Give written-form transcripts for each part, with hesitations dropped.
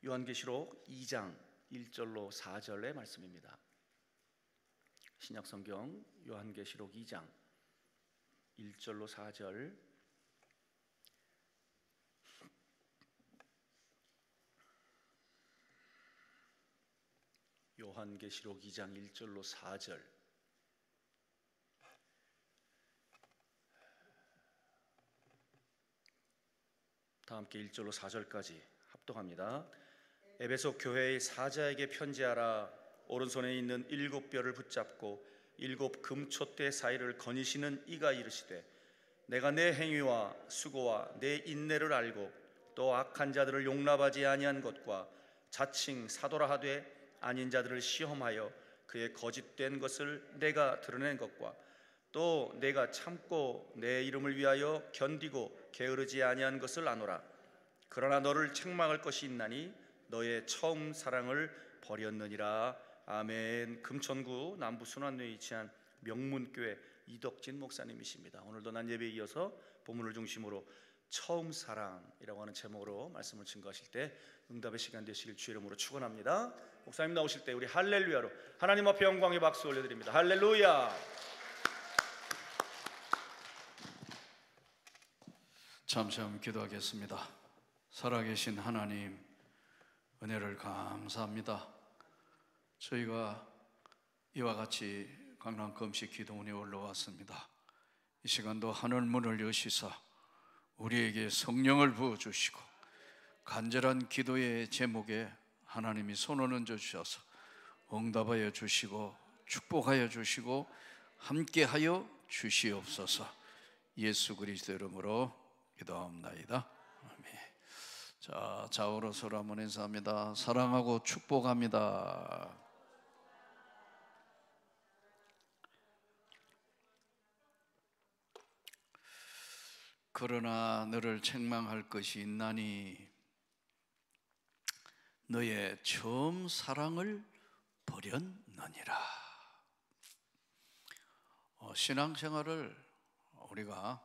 요한계시록 2장 1절로 4절의 말씀입니다. 신약성경 요한계시록 2장 1절로 4절. 요한계시록 2장 1절로 4절. 다 함께 1절로 4절까지 합독합니다. 에베소 교회의 사자에게 편지하라. 오른손에 있는 7뼈를 붙잡고 7 금촛대 사이를 거니시는 이가 이르시되, 내가 내 행위와 수고와 내 인내를 알고 또 악한 자들을 용납하지 아니한 것과 자칭 사도라 하되 아닌 자들을 시험하여 그의 거짓된 것을 내가 드러낸 것과 또 내가 참고 내 이름을 위하여 견디고 게으르지 아니한 것을 아노라. 그러나 너를 책망할 것이 있나니 너의 처음 사랑을 버렸느니라. 아멘. 금천구 남부 순환로에 위치한 명문교회 이덕진 목사님이십니다. 오늘도 난 예배에 이어서 본문을 중심으로 처음 사랑이라고 하는 제목으로 말씀을 증거하실 때 응답의 시간 되시길 주의 이름으로 축원합니다. 목사님 나오실 때 우리 할렐루야로 하나님 앞에 영광의 박수 올려드립니다. 할렐루야. 잠시 한번 기도하겠습니다. 살아계신 하나님, 은혜를 감사합니다. 저희가 이와 같이 강남 금식 기도원에 올라왔습니다. 이 시간도 하늘 문을 여시사 우리에게 성령을 부어주시고 간절한 기도의 제목에 하나님이 손을 얹어 주셔서 응답하여 주시고 축복하여 주시고 함께하여 주시옵소서. 예수 그리스도 이름으로 기도합나이다. 아멘. 자, 좌우로 서로 한번 인사합니다. 사랑하고 축복합니다. 그러나 너를 책망할 것이 있나니 너의 처음 사랑을 버렸느니라. 신앙생활을 우리가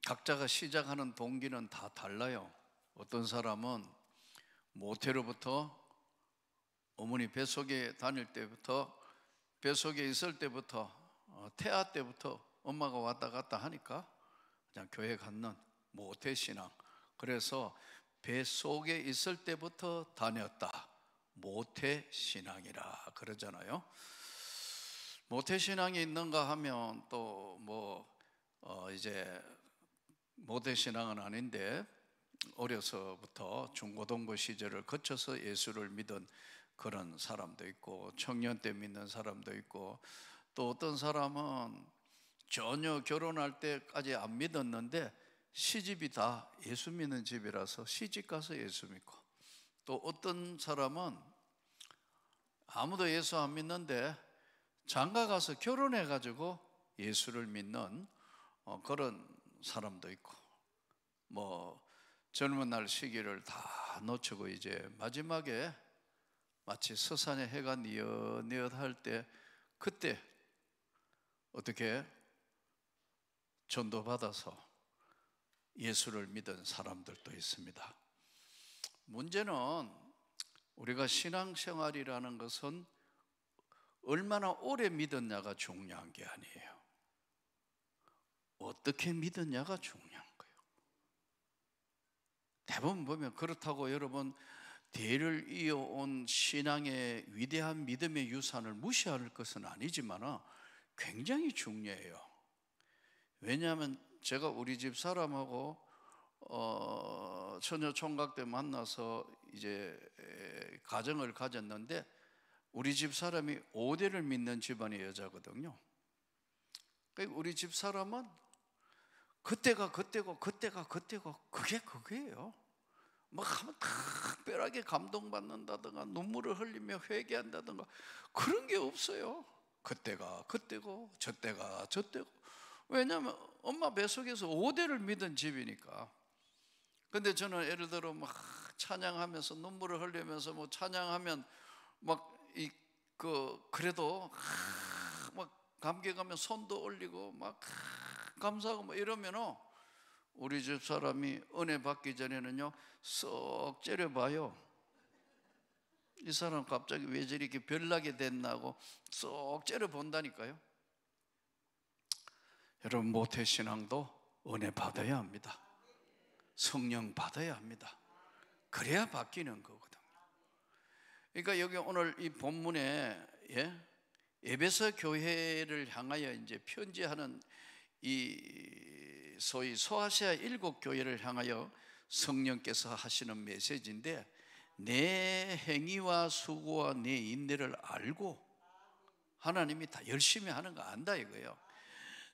각자가 시작하는 동기는 다 달라요. 어떤 사람은 모태로부터 어머니 뱃속에 다닐 때부터, 뱃속에 있을 때부터, 태아 때부터 엄마가 왔다 갔다 하니까 그냥 교회 갖는 모태신앙. 그래서 뱃속에 있을 때부터 다녔다, 모태신앙이라 그러잖아요. 모태신앙이 있는가 하면 또 이제 모태신앙은 아닌데 어려서부터 중고등부 시절을 거쳐서 예수를 믿은 그런 사람도 있고, 청년 때 믿는 사람도 있고, 또 어떤 사람은 전혀 결혼할 때까지 안 믿었는데 시집이 다 예수 믿는 집이라서 시집 가서 예수 믿고, 또 어떤 사람은 아무도 예수 안 믿는데 장가 가서 결혼해 가지고 예수를 믿는 그런 사람도 있고, 젊은 날 시기를 다 놓치고 이제 마지막에 마치 서산의 해가 뉘엿뉘엿할 때 그때 어떻게 전도받아서 예수를 믿은 사람들도 있습니다. 문제는 우리가 신앙생활이라는 것은 얼마나 오래 믿었냐가 중요한 게 아니에요. 어떻게 믿었냐가 중요한 거예요. 대부분 보면 그렇다고 여러분 대를 이어온 신앙의 위대한 믿음의 유산을 무시할 것은 아니지만 굉장히 중요해요. 왜냐하면 제가 우리 집 사람하고 처녀 총각 때 만나서 이제 가정을 가졌는데 우리 집 사람이 5대를 믿는 집안의 여자거든요. 그러니까 우리 집 사람은 그때가 그때고 그때가 그때고 그게 그거예요. 막 하면 특별하게 감동받는다든가 눈물을 흘리며 회개한다든가 그런 게 없어요. 그때가 그때고 저때가 저때고. 왜냐하면 엄마 뱃속에서 5대를 믿은 집이니까. 근데 저는 예를 들어 막 찬양하면서 눈물을 흘리면서 찬양하면 그래도 막 감격하면 손도 올리고 막 감사하고 이러면은 우리 집 사람이 은혜 받기 전에는요 쏙 째려봐요. 이 사람 갑자기 왜 저렇게 별나게 됐나고 쏙 째려본다니까요. 여러분, 모태신앙도 은혜 받아야 합니다. 성령 받아야 합니다. 그래야 바뀌는 거거든요. 그러니까 여기 오늘 이 본문에 에베소 교회를 향하여 이제 편지하는 이 소위 소아시아 7교회를 향하여 성령께서 하시는 메시지인데, 내 행위와 수고와 내 인내를 알고 하나님이 다 열심히 하는 거 안다 이거예요.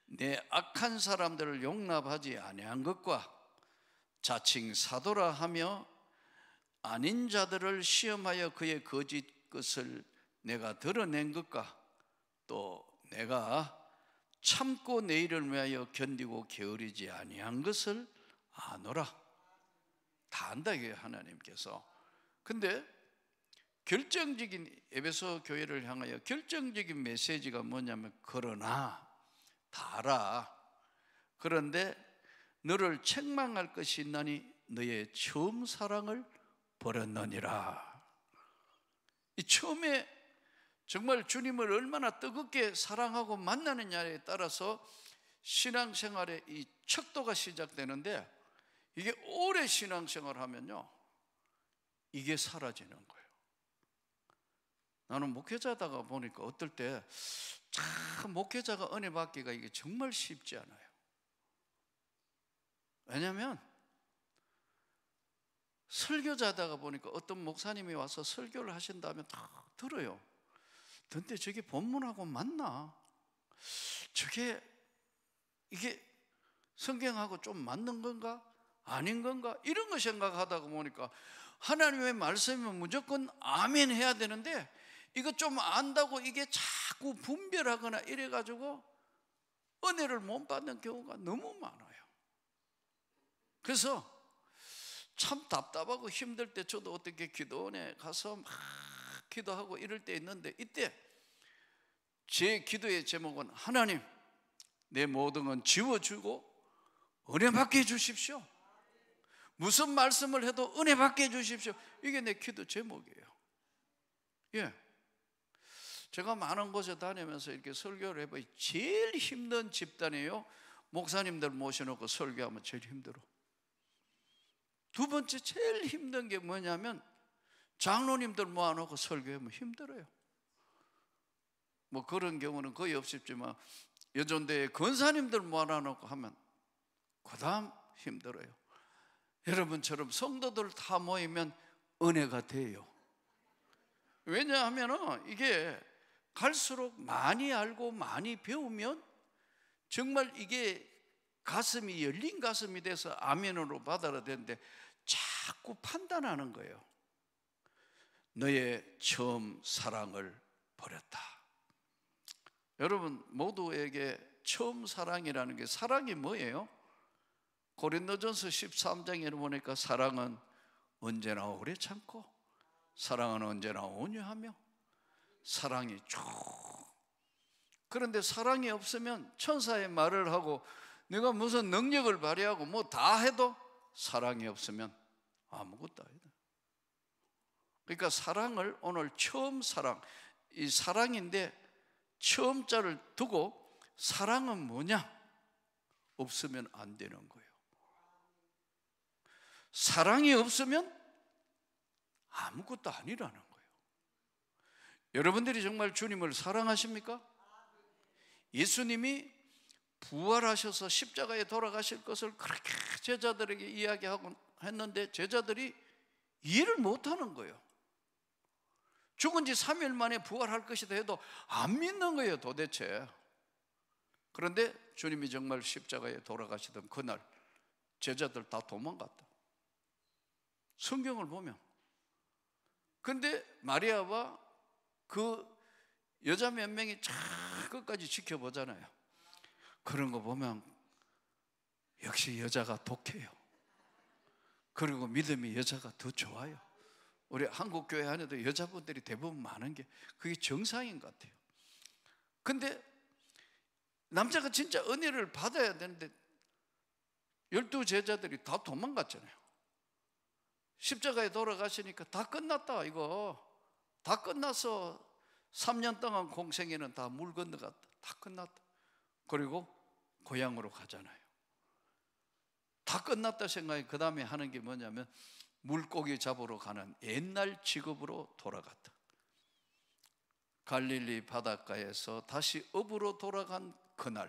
내 악한 사람들을 용납하지 아니한 것과 자칭 사도라 하며 아닌 자들을 시험하여 그의 거짓 것을 내가 드러낸 것과 또 내가 참고 내 일을 위하여 견디고 게으르지 아니한 것을 아노라. 다 안다 이게 하나님께서. 근데 결정적인 에베소 교회를 향하여 결정적인 메시지가 뭐냐면, 그러나 다 알아. 그런데 너를 책망할 것이 있나니 너의 처음 사랑을 버렸느니라. 이 처음에 정말 주님을 얼마나 뜨겁게 사랑하고 만나느냐에 따라서 신앙생활의 이 척도가 시작되는데, 이게 오래 신앙생활 하면요 이게 사라지는 거예요. 나는 목회자다가 보니까 어떨 때 참 목회자가 은혜 받기가 이게 정말 쉽지 않아요. 왜냐하면 설교자다가 보니까 어떤 목사님이 와서 설교를 하신다면 다 들어요. 근데 저게 본문하고 맞나? 이게 성경하고 좀 맞는 건가? 아닌 건가? 이런 거 생각하다가 보니까 하나님의 말씀이면 무조건 아멘 해야 되는데, 이거 좀 안다고 이게 자꾸 분별하거나 이래가지고 은혜를 못 받는 경우가 너무 많아요. 그래서 참 답답하고 힘들 때 저도 어떻게 기도원에 가서 막 기도하고 이럴 때 있는데, 이때 제 기도의 제목은 하나님 내 모든 건 지워주고 은혜 받게 해주십시오. 무슨 말씀을 해도 은혜 받게 해주십시오. 이게 내 기도 제목이에요. 예. 제가 많은 곳에 다니면서 이렇게 설교를 해봐요. 제일 힘든 집단이에요. 목사님들 모셔놓고 설교하면 제일 힘들어. 두 번째 제일 힘든 게 뭐냐면, 장로님들 모아놓고 설교하면 힘들어요. 뭐 그런 경우는 거의 없었지만 여전대에 권사님들 모아놓고 하면 그 다음 힘들어요. 여러분처럼 성도들 다 모이면 은혜가 돼요. 왜냐하면 이게 갈수록 많이 알고 많이 배우면 정말 이게 가슴이 열린 가슴이 돼서 아멘으로 받아야 되는데, 자꾸 판단하는 거예요. 너의 처음 사랑을 버렸다. 여러분 모두에게 처음 사랑이라는 게, 사랑이 뭐예요? 고린도전서 13장에 보니까 사랑은 언제나 오래 참고 사랑은 언제나 온유하며 사랑이 쭉. 그런데 사랑이 없으면 천사의 말을 하고 내가 무슨 능력을 발휘하고 뭐 다 해도 사랑이 없으면 아무것도 아니다. 그러니까 사랑을 오늘 처음 사랑, 이 사랑인데 처음자를 두고 사랑은 뭐냐? 없으면 안 되는 거예요. 사랑이 없으면 아무것도 아니라는 거예요. 여러분들이 정말 주님을 사랑하십니까? 예수님이 부활하셔서 십자가에 돌아가실 것을 그렇게 제자들에게 이야기하고 했는데 제자들이 이해를 못하는 거예요. 죽은 지 3일 만에 부활할 것이다 해도 안 믿는 거예요 도대체. 그런데 주님이 정말 십자가에 돌아가시던 그날 제자들 다 도망갔다, 성경을 보면. 근데 마리아와 그 여자 몇 명이 쫙 끝까지 지켜보잖아요. 그런 거 보면 역시 여자가 독해요. 그리고 믿음이 여자가 더 좋아요. 우리 한국 교회 안에도 여자분들이 대부분 많은 게 그게 정상인 것 같아요. 근데 남자가 진짜 은혜를 받아야 되는데 12 제자들이 다 도망갔잖아요. 십자가에 돌아가시니까 다 끝났다, 이거. 다 끝났어. 3년 동안 공생애는 다 물 건너갔다. 다 끝났다. 그리고 고향으로 가잖아요. 다 끝났다 생각해 그 다음에 하는 게 뭐냐면 물고기 잡으러 가는 옛날 직업으로 돌아갔다. 갈릴리 바닷가에서 다시 업으로 돌아간 그날,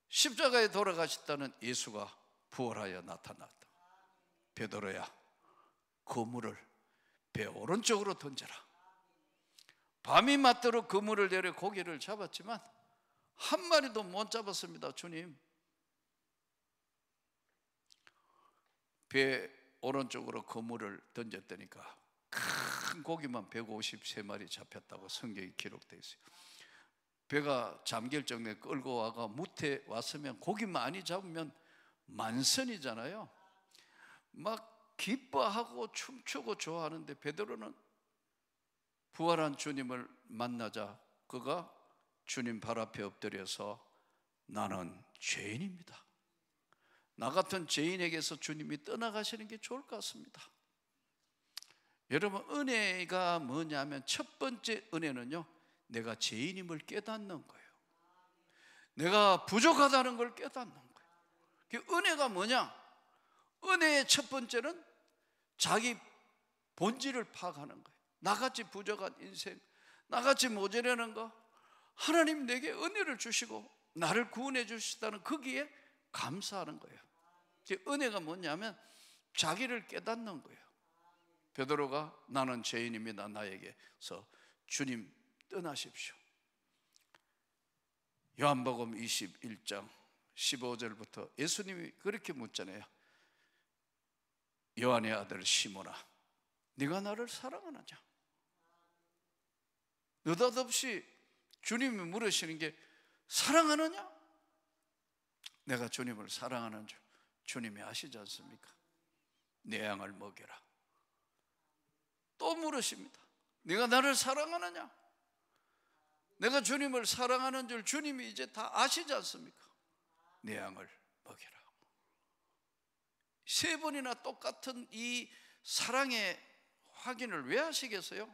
십자가에 돌아가셨다는 예수가 부활하여 나타났다. 베드로야, 그물을 배 오른쪽으로 던져라. 밤이 맞도록 그물을 내려 고기를 잡았지만 한 마리도 못 잡았습니다. 주님, 배 오른쪽으로 그물을 던졌다니까 큰 고기만 153마리 잡혔다고 성경에 기록되어 있어요. 배가 잠길 정도에 끌고 와가 무태 왔으면 고기 많이 잡으면 만선이잖아요. 막 기뻐하고 춤추고 좋아하는데 베드로는 부활한 주님을 만나자 그가 주님 발 앞에 엎드려서 나는 죄인입니다, 나 같은 죄인에게서 주님이 떠나가시는 게 좋을 것 같습니다. 여러분, 은혜가 뭐냐면 첫 번째 은혜는요, 내가 죄인임을 깨닫는 거예요. 내가 부족하다는 걸 깨닫는 거예요. 그 은혜가 뭐냐? 은혜의 첫 번째는 자기 본질을 파악하는 거예요. 나같이 부족한 인생, 나같이 모자라는 거, 하나님 내게 은혜를 주시고 나를 구원해 주시다는 거기에 감사하는 거예요. 은혜가 뭐냐면 자기를 깨닫는 거예요. 베드로가 나는 죄인입니다, 나에게서 주님 떠나십시오. 요한복음 21장 15절부터 예수님이 그렇게 묻잖아요. 요한의 아들 시몬아, 네가 나를 사랑하느냐? 느닷없이 주님이 물으시는 게 사랑하느냐? 내가 주님을 사랑하는 줄 주님이 아시지 않습니까? 내 양을 먹여라. 또 물으십니다. 네가 나를 사랑하느냐? 내가 주님을 사랑하는 줄 주님이 이제 다 아시지 않습니까? 내 양을 먹여라. 3번이나 똑같은 이 사랑의 확인을 왜 하시겠어요?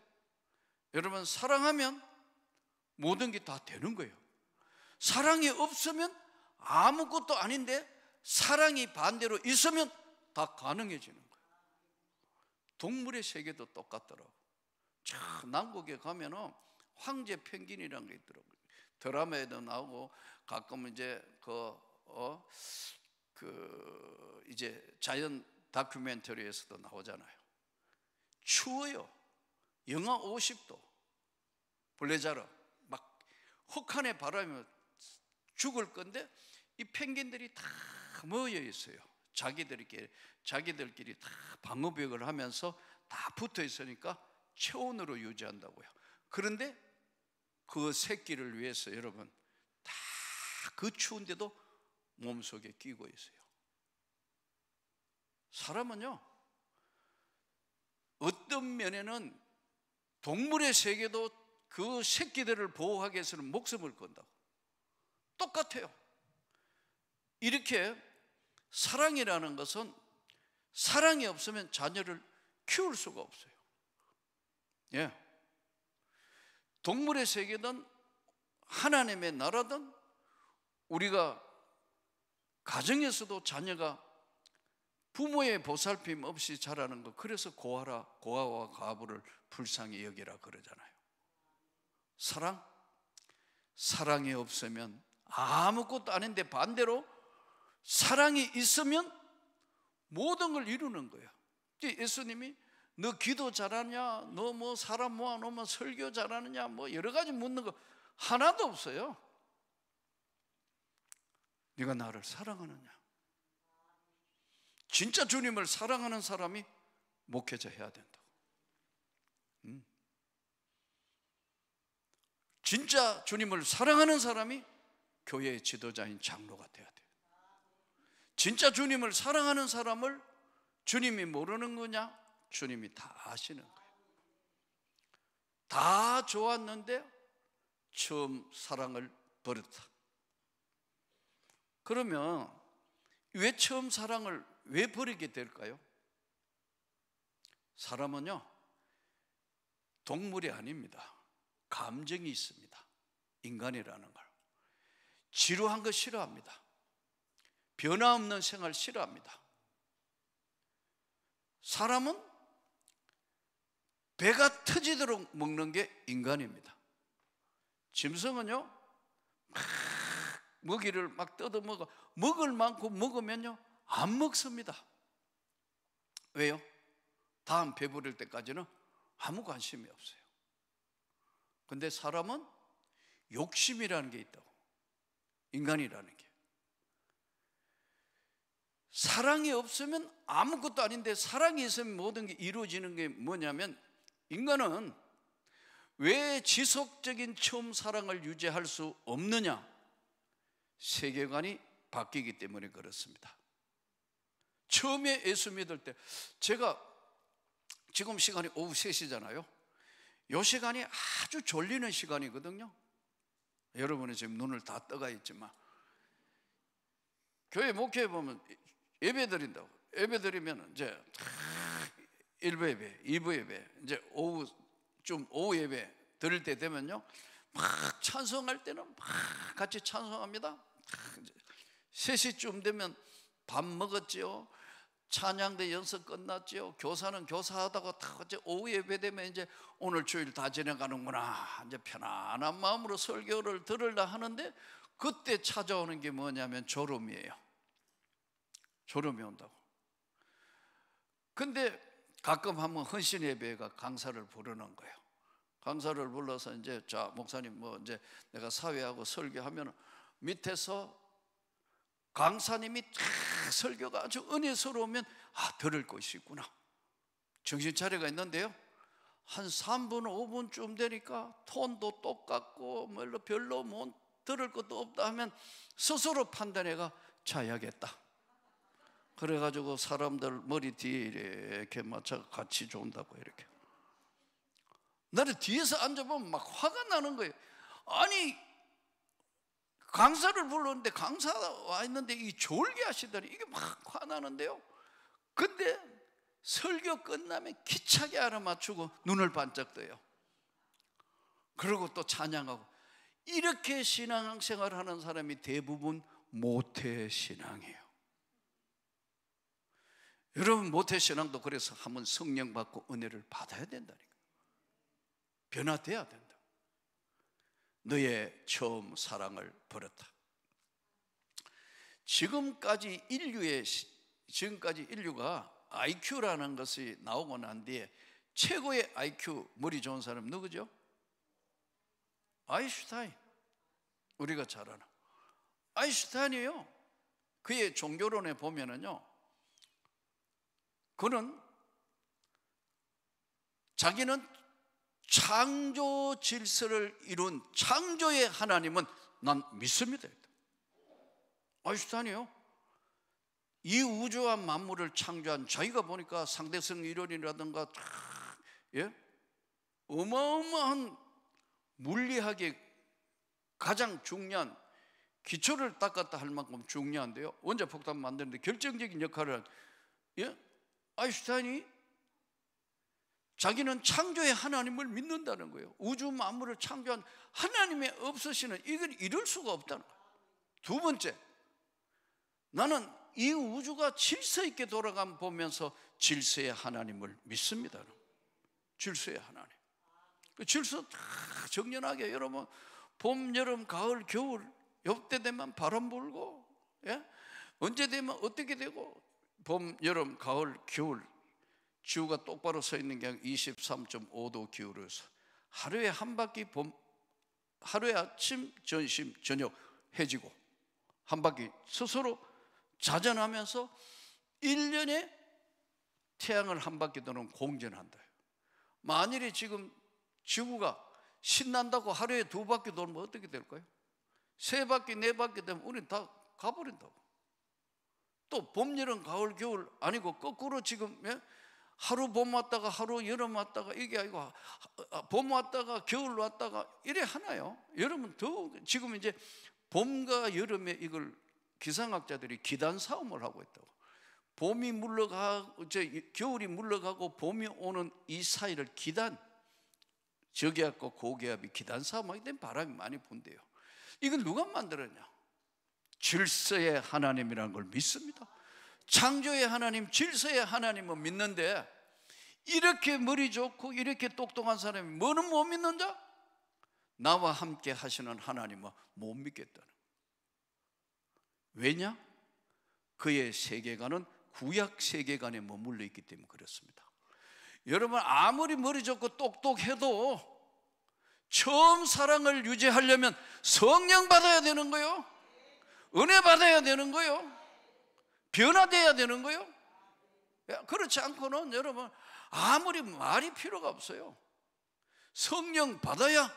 여러분, 사랑하면 모든 게 다 되는 거예요. 사랑이 없으면 아무것도 아닌데 사랑이 반대로 있으면 다 가능해지는 거예요. 동물의 세계도 똑같더라고요. 남극에 가면은 황제 펭귄이라는 게 있더라고요. 드라마에도 나오고 가끔 이제 이제 자연 다큐멘터리에서도 나오잖아요. 추워요. 영하 50도. 블레자르 막 혹한의 바람이 죽을 건데 이 펭귄들이 다 모여 있어요. 자기들끼리 다 방어벽을 하면서 다 붙어 있으니까 체온으로 유지한다고요. 그런데 그 새끼를 위해서 여러분 다 그 추운데도 몸속에 끼고 있어요. 사람은요, 어떤 면에는 동물의 세계도 그 새끼들을 보호하기 위해서는 목숨을 건다고. 똑같아요. 이렇게 사랑이라는 것은 사랑이 없으면 자녀를 키울 수가 없어요. 예. 동물의 세계든 하나님의 나라든 우리가 가정에서도 자녀가 부모의 보살핌 없이 자라는 거, 그래서 고아와 과부를 불쌍히 여기라 그러잖아요. 사랑이 없으면 아무것도 아닌데 반대로 사랑이 있으면 모든 걸 이루는 거예요. 예수님이 너 기도 잘하냐, 너 뭐 사람 모아놓으면 설교 잘하느냐, 뭐 여러 가지 묻는 거 하나도 없어요. 네가 나를 사랑하느냐? 진짜 주님을 사랑하는 사람이 목회자 해야 된다고. 진짜 주님을 사랑하는 사람이 교회의 지도자인 장로가 돼야 돼요. 진짜 주님을 사랑하는 사람을 주님이 모르는 거냐? 주님이 다 아시는 거예요. 다 좋았는데 처음 사랑을 버렸다. 그러면 왜 처음 사랑을 왜 버리게 될까요? 사람은요, 동물이 아닙니다. 감정이 있습니다. 인간이라는 걸. 지루한 거 싫어합니다. 변화 없는 생활 싫어합니다. 사람은 배가 터지도록 먹는 게 인간입니다. 짐승은요, 막 먹이를 막 뜯어 먹어. 먹을 만큼 먹으면요, 안 먹습니다. 왜요? 다음 배부를 때까지는 아무 관심이 없어요. 근데 사람은 욕심이라는 게 있다고. 인간이라는 게. 사랑이 없으면 아무것도 아닌데, 사랑이 있으면 모든 게 이루어지는 게 뭐냐면, 인간은 왜 지속적인 처음 사랑을 유지할 수 없느냐? 세계관이 바뀌기 때문에 그렇습니다. 처음에 예수 믿을 때, 제가 지금 시간이 오후 3시잖아요. 이 시간이 아주 졸리는 시간이거든요. 여러분이 지금 눈을 다 떠가 있지만, 교회 목회에 보면 예배 드린다고. 예배 드리면 이제 1부 예배, 2부 예배, 이제 오후 예배 드릴 때 되면요, 막 찬송할 때는 막 같이 찬송합니다. 3시쯤 되면 밥 먹었지요. 찬양대 연습 끝났지요. 교사는 교사하다가 다 이제 오후 예배 되면 이제 오늘 주일 다 지나가는구나, 이제 편안한 마음으로 설교를 들으려 하는데, 그때 찾아오는 게 뭐냐면 졸음이에요. 졸음이 온다고. 근데 가끔 한번 헌신 예배가 강사를 부르는 거예요. 강사를 불러서 이제, 자 목사님 뭐 이제 내가 사회하고 설교하면 밑에서 강사님이 탁 설교가 아주 은혜스러우면, 아, 들을 것이 있구나, 정신 차려가 있는데요, 한 3분 5분쯤 되니까 톤도 똑같고 별로 뭐 들을 것도 없다 하면 스스로 판단해가 자야겠다. 그래가지고 사람들 머리 뒤에 이렇게 맞춰 같이 존다고. 이렇게 나를 뒤에서 앉아보면 막 화가 나는 거예요. 아니, 강사를 불렀는데 강사 와 있는데 이 졸게 하시더니 이게 막 화나는데요. 근데 설교 끝나면 기차게 알아맞추고 눈을 반짝 떠요. 그리고 또 찬양하고. 이렇게 신앙생활을 하는 사람이 대부분 모태신앙이에요. 여러분, 모태신앙도 그래서 한번 성령 받고 은혜를 받아야 된다니까. 변화돼야 된다. 너의 처음 사랑을 버렸다. 지금까지 인류가 IQ라는 것이 나오고 난 뒤에 최고의 IQ, 머리 좋은 사람 누구죠? 아인슈타인. 우리가 잘 아는 아인슈타인이에요. 그의 종교론에 보면은요, 그는 자기는 창조 질서를 이룬 창조의 하나님은 난 믿습니다. 아인슈타인이요. 이 우주와 만물을 창조한, 자기가 보니까 상대성 이론이라든가 어마어마한 물리학의 가장 중요한 기초를 닦았다 할 만큼 중요한데요, 원자폭탄 만드는데 결정적인 역할을 한 아인슈타인이 자기는 창조의 하나님을 믿는다는 거예요. 우주 만물을 창조한 하나님의 없으시는, 이걸 이룰 수가 없다는 거예요. 두 번째, 나는 이 우주가 질서 있게 돌아감 보면서 질서의 하나님을 믿습니다. 질서의 하나님. 그 질서 다 정연하게, 여러분 봄, 여름, 가을, 겨울, 이때 되면 바람 불고, 언제 되면 어떻게 되고, 봄, 여름, 가을, 겨울, 지구가 똑바로 서 있는 게 23.5도 기울어서 하루에 한 바퀴 하루에 아침, 점심, 저녁 해지고 한 바퀴 스스로 자전하면서 1년에 태양을 한 바퀴 도는 공전한다. 만일에 지금 지구가 신난다고 하루에 2바퀴 돌면 어떻게 될까요? 3바퀴, 4바퀴 되면 우리는 다 가버린다고. 또 봄, 여름, 가을, 겨울 아니고 거꾸로 지금 하루 봄 왔다가 하루 여름 왔다가, 이게 아니고 봄 왔다가 겨울 왔다가 이래 하나요? 여러분, 더 지금 이제 봄과 여름에 이걸 기상학자들이 기단 싸움을 하고 있다고. 봄이 물러가고 겨울이 물러가고 봄이 오는 이 사이를 기단, 저기압과 고기압이 기단 싸움하기 때문에 바람이 많이 분대요. 이건 누가 만들었냐? 질서의 하나님이라는 걸 믿습니다. 창조의 하나님, 질서의 하나님은 믿는데, 이렇게 머리 좋고 이렇게 똑똑한 사람이 뭐는 못 믿는 자? 나와 함께 하시는 하나님은 못 믿겠다는. 왜냐? 그의 세계관은 구약 세계관에 머물러 있기 때문에 그렇습니다. 여러분, 아무리 머리 좋고 똑똑해도 처음 사랑을 유지하려면 성령 받아야 되는 거요, 은혜 받아야 되는 거요, 변화돼야 되는 거요. 그렇지 않고는 여러분 아무리 말이 필요가 없어요. 성령 받아야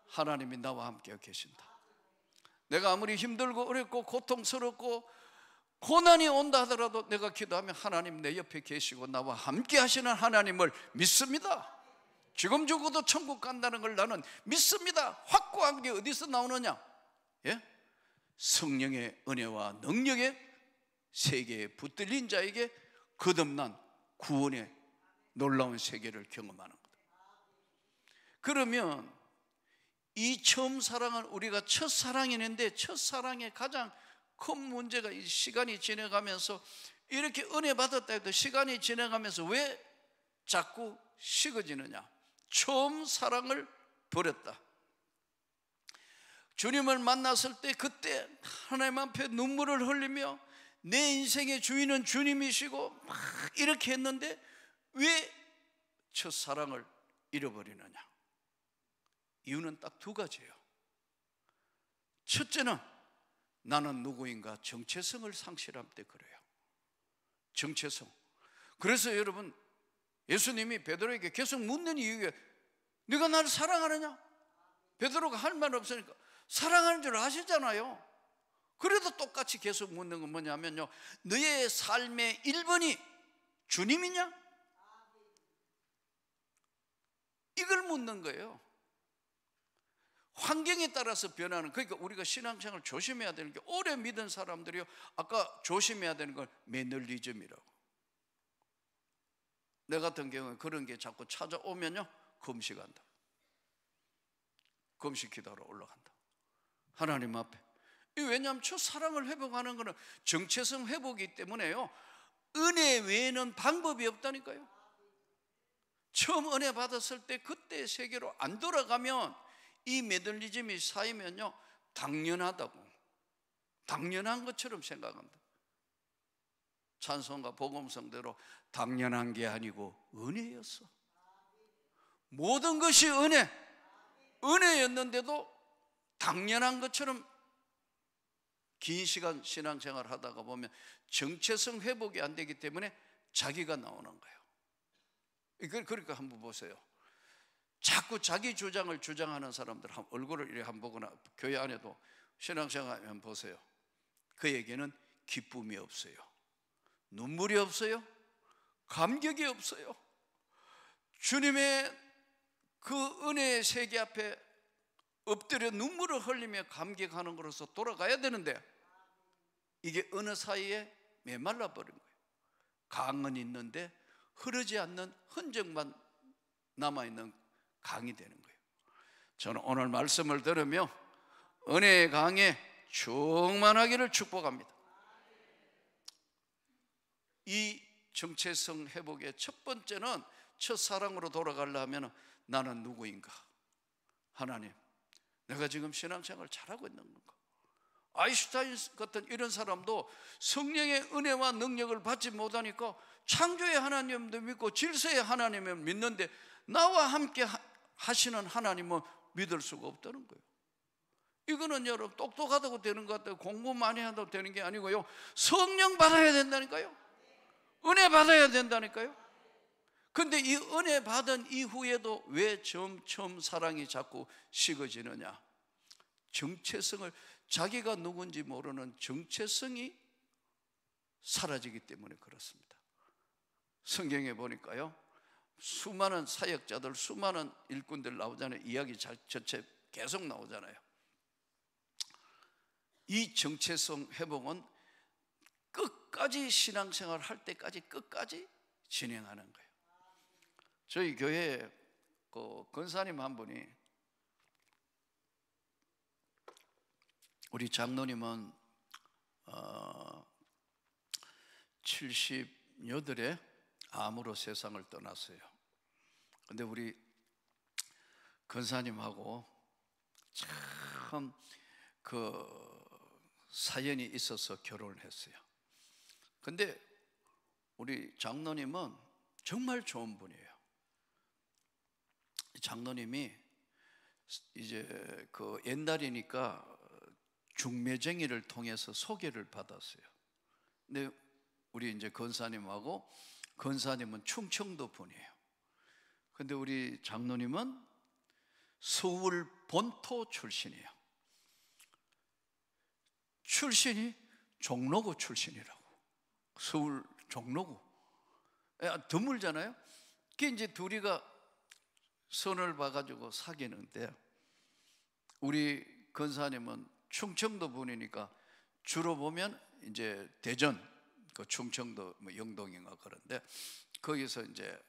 하나님이 나와 함께 계신다. 내가 아무리 힘들고 어렵고 고통스럽고 고난이 온다 하더라도 내가 기도하면 하나님 내 옆에 계시고 나와 함께 하시는 하나님을 믿습니다. 지금 죽어도 천국 간다는 걸 나는 믿습니다. 확고한 게 어디서 나오느냐? 예? 성령의 은혜와 능력의 세계에 붙들린 자에게 거듭난 구원의 놀라운 세계를 경험하는 거다. 그러면 이 처음 사랑은 우리가 첫사랑이는데, 첫사랑의 가장 큰 문제가 이 시간이 지나가면서 이렇게 은혜 받았다 해도 시간이 지나가면서 왜 자꾸 식어지느냐? 처음 사랑을 버렸다. 주님을 만났을 때 그때 하나님 앞에 눈물을 흘리며 내 인생의 주인은 주님이시고 막 이렇게 했는데 왜 첫사랑을 잃어버리느냐? 이유는 딱 두 가지예요. 첫째는 나는 누구인가 정체성을 상실할 때 그래요. 정체성. 그래서 여러분, 예수님이 베드로에게 계속 묻는 이유가, 네가 나를 사랑하느냐? 베드로가 할 말 없으니까 사랑하는 줄 아시잖아요. 그래도 똑같이 계속 묻는 건 뭐냐면요, 너의 삶의 1번이 주님이냐? 이걸 묻는 거예요. 환경에 따라서 변하는, 그러니까 우리가 신앙생활을 조심해야 되는 게, 오래 믿은 사람들이요, 아까 조심해야 되는 건 매너리즘이라고. 내 같은 경우에 그런 게 자꾸 찾아오면요, 금식한다. 금식 기도하러 올라간다. 하나님 앞에. 왜냐하면 첫사랑을 회복하는 것은 정체성 회복이기 때문에요, 은혜 외에는 방법이 없다니까요. 처음 은혜 받았을 때 그때의 세계로 안 돌아가면 이 매너리즘이 쌓이면요, 당연하다고, 당연한 것처럼 생각한다. 찬송가 복음성대로 당연한 게 아니고 은혜였어. 모든 것이 은혜였는데도 당연한 것처럼 긴 시간 신앙생활 하다가 보면 정체성 회복이 안 되기 때문에 자기가 나오는 거예요. 그러니까 한번 보세요. 자꾸 자기 주장을 주장하는 사람들 얼굴을 이렇게 한번 보거나 교회 안에도 신앙생활 한번 보세요. 그에게는 기쁨이 없어요, 눈물이 없어요, 감격이 없어요. 주님의 그 은혜의 세계 앞에 엎드려 눈물을 흘리며 감격하는 것으로서 돌아가야 되는데, 이게 어느 사이에 메말라 버린 거예요. 강은 있는데 흐르지 않는 흔적만 남아있는 강이 되는 거예요. 저는 오늘 말씀을 들으며 은혜의 강에 충만하기를 축복합니다. 이 정체성 회복의 첫 번째는, 첫사랑으로 돌아가려면 나는 누구인가? 하나님, 내가 지금 신앙생활을 잘하고 있는 건가? 아인슈타인 같은 이런 사람도 성령의 은혜와 능력을 받지 못하니까 창조의 하나님도 믿고 질서의 하나님을 믿는데 나와 함께 하시는 하나님은 믿을 수가 없다는 거예요. 이거는 여러분 똑똑하다고 되는 것 같아요. 공부 많이 한다고 되는 게 아니고요, 성령 받아야 된다니까요. 은혜 받아야 된다니까요. 근데 이 은혜 받은 이후에도 왜 점점 사랑이 자꾸 식어지느냐? 정체성을, 자기가 누군지 모르는 정체성이 사라지기 때문에 그렇습니다. 성경에 보니까요, 수많은 사역자들, 수많은 일꾼들 나오잖아요. 이야기 전체 계속 나오잖아요. 이 정체성 회복은 끝까지 신앙생활 할 때까지 끝까지 진행하는 거예요. 저희 교회에 그 권사님 한 분이, 우리 장로님은 78에 암으로 세상을 떠났어요. 근데 우리 권사님하고 참 그 사연이 있어서 결혼을 했어요. 근데 우리 장로님은 정말 좋은 분이에요. 장로님이 이제 그 옛날이니까 중매쟁이를 통해서 소개를 받았어요. 근데 우리 이제 권사님하고, 권사님은 충청도 분이에요. 근데 우리 장로님은 서울 본토 출신이에요. 출신이 종로구 출신이라고. 서울 종로구. 드물잖아요. 그게 이제 둘이가 선을 봐가지고 사귀는데, 우리 권사님은 충청도 분이니까 주로 보면 이제 대전, 그 충청도 뭐 영동인가 그런데, 거기서 이제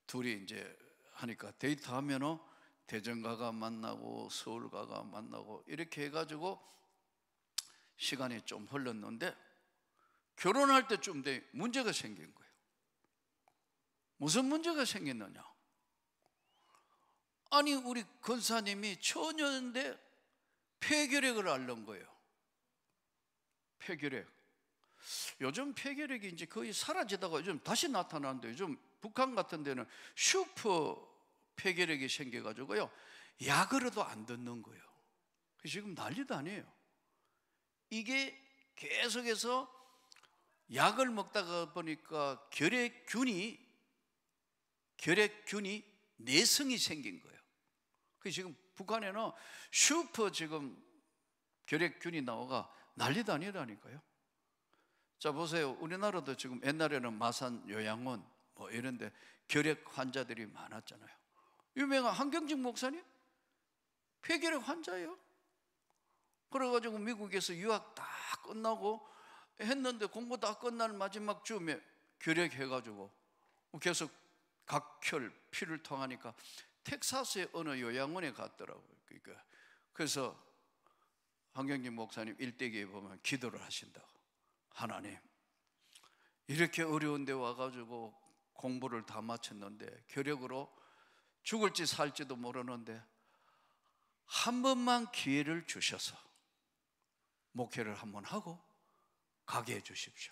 둘이 이제 하니까 데이트하면은 대전 가가 만나고 서울 가가 만나고 이렇게 해가지고 시간이 좀 흘렀는데, 결혼할 때쯤 돼 문제가 생긴 거예요. 무슨 문제가 생겼느냐? 아니, 우리 권사님이 처녀인데 폐결핵을 앓는 거예요. 폐결핵. 요즘 폐결핵이 이제 거의 사라지다가 요즘 다시 나타나는데, 요즘 북한 같은 데는 슈퍼 폐결핵이 생겨가지고요, 약으로도 안 듣는 거예요. 지금 난리도 아니에요. 이게 계속해서 약을 먹다가 보니까 결핵균이 내성이 생긴 거예요. 그래서 지금 북한에는 슈퍼 지금 결핵균이 나와가 난리도 아니라니까요. 자, 보세요. 우리나라도 지금 옛날에는 마산, 요양원 뭐 이런데 결핵 환자들이 많았잖아요. 유명한 한경직 목사님 폐결핵 환자예요. 그래가지고 미국에서 유학 다 끝나고 했는데, 공부 다 끝날 마지막 즈음에 결핵해가지고 계속 각혈, 피를 통하니까 텍사스의 어느 요양원에 갔더라고요. 그러니까 그래서 한경직 목사님 일대기에 보면 기도를 하신다고. 하나님, 이렇게 어려운 데 와가지고 공부를 다 마쳤는데 결핵으로 죽을지 살지도 모르는데 한 번만 기회를 주셔서 목회를 한번 하고 가게 해 주십시오.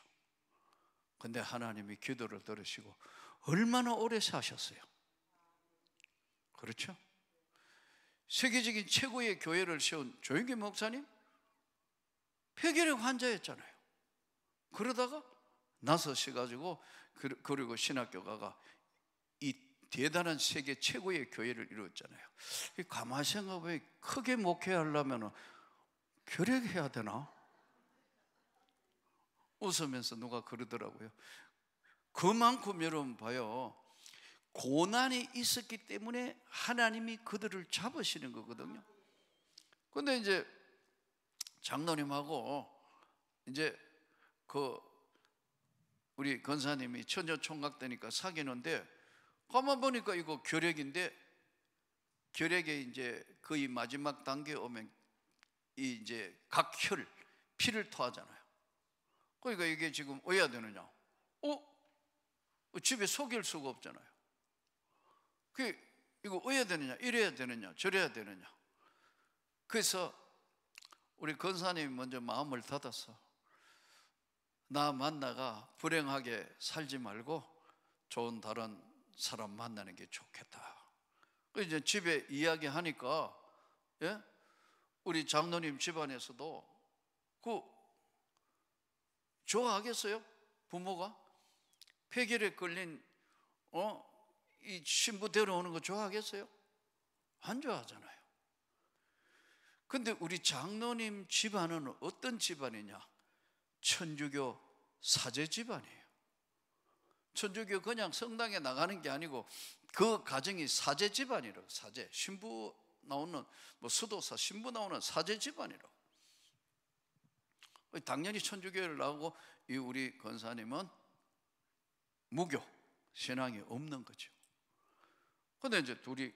근데 하나님이 기도를 들으시고 얼마나 오래 사셨어요? 그렇죠? 세계적인 최고의 교회를 세운 조영기 목사님 폐결핵 환자였잖아요. 그러다가 나서셔가지고, 그리고 신학교 가가 이 대단한 세계 최고의 교회를 이루었잖아요. 가만히 생각해보면 크게 목회하려면 결핵해야 되나? 웃으면서 누가 그러더라고요. 그만큼 여러분 봐요, 고난이 있었기 때문에 하나님이 그들을 잡으시는 거거든요. 근데 이제 장로님하고 이제 우리 권사님이 처녀 총각 되니까 사귀는데, 가만 보니까 이거 결핵인데, 결핵에 이제 거의 마지막 단계에 오면 이제 각혈, 피를 토하잖아요. 그러니까 이게 지금 어야 되느냐? 집에 속일 수가 없잖아요. 이거 어야 되느냐? 이래야 되느냐? 저래야 되느냐? 그래서 우리 권사님이 먼저 마음을 닫아서, 나 만나가 불행하게 살지 말고 좋은 다른 사람 만나는 게 좋겠다. 이제 집에 이야기하니까, 예? 우리 장로님 집안에서도 좋아하겠어요? 부모가 폐결핵 걸린 이 신부 데려오는 거 좋아하겠어요? 안 좋아하잖아요. 근데 우리 장로님 집안은 어떤 집안이냐? 천주교 사제 집안이에요. 천주교 그냥 성당에 나가는 게 아니고 그 가정이 사제 집안이라고. 사제, 신부 나오는, 뭐 수도사 신부 나오는 사제 집안이라고. 당연히 천주교를 나오고 이 우리 권사님은 무교 신앙이 없는 거죠. 근데 이제 둘이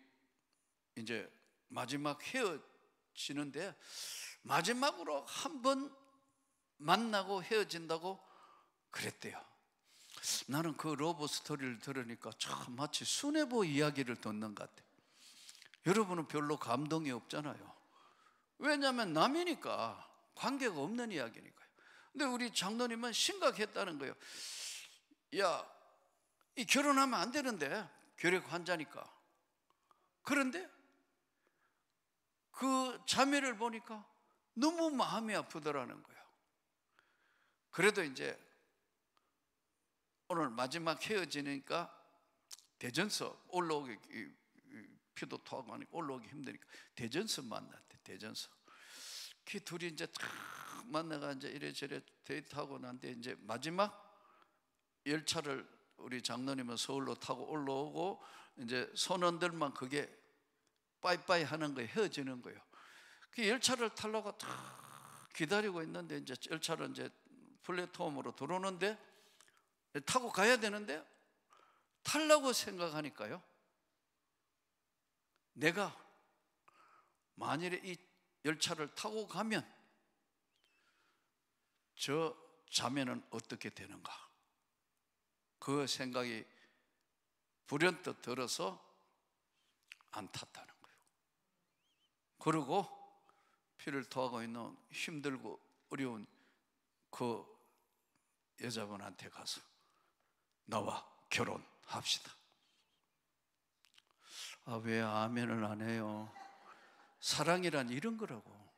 이제 마지막 헤어지는데 마지막으로 한 번 만나고 헤어진다고 그랬대요. 나는 그 러브 스토리를 들으니까 참 마치 수뇌보 이야기를 듣는 것 같아요. 여러분은 별로 감동이 없잖아요. 왜냐하면 남이니까, 관계가 없는 이야기니까요. 근데 우리 장로님은 심각했다는 거예요. 야, 이 결혼하면 안 되는데, 결핵 환자니까. 그런데 그 자매를 보니까 너무 마음이 아프더라는 거예요. 그래도 이제 오늘 마지막 헤어지니까 대전서 올라오기, 피도 토하고 하니까 올라오기 힘드니까 대전서 만났대. 대전서. 그 둘이 이제 탁 만나가 이제 이래저래 데이트하고 난데 이제 마지막 열차를 우리 장로님은 서울로 타고 올라오고 이제 선원들만 그게 빠이빠이 하는 거예요. 헤어지는 거예요. 그 열차를 타려고 탁 기다리고 있는데 이제 열차를 이제 플랫폼으로 들어오는데 타고 가야 되는데 타려고 생각하니까요, 내가 만일에 이 열차를 타고 가면 저 자매는 어떻게 되는가, 그 생각이 불현듯 들어서 안 탔다는 거예요. 그리고 피를 토하고 있는 힘들고 어려운 그 여자분한테 가서 나와 결혼합시다. 아, 왜 아멘을 안 해요? 사랑이란 이런 거라고.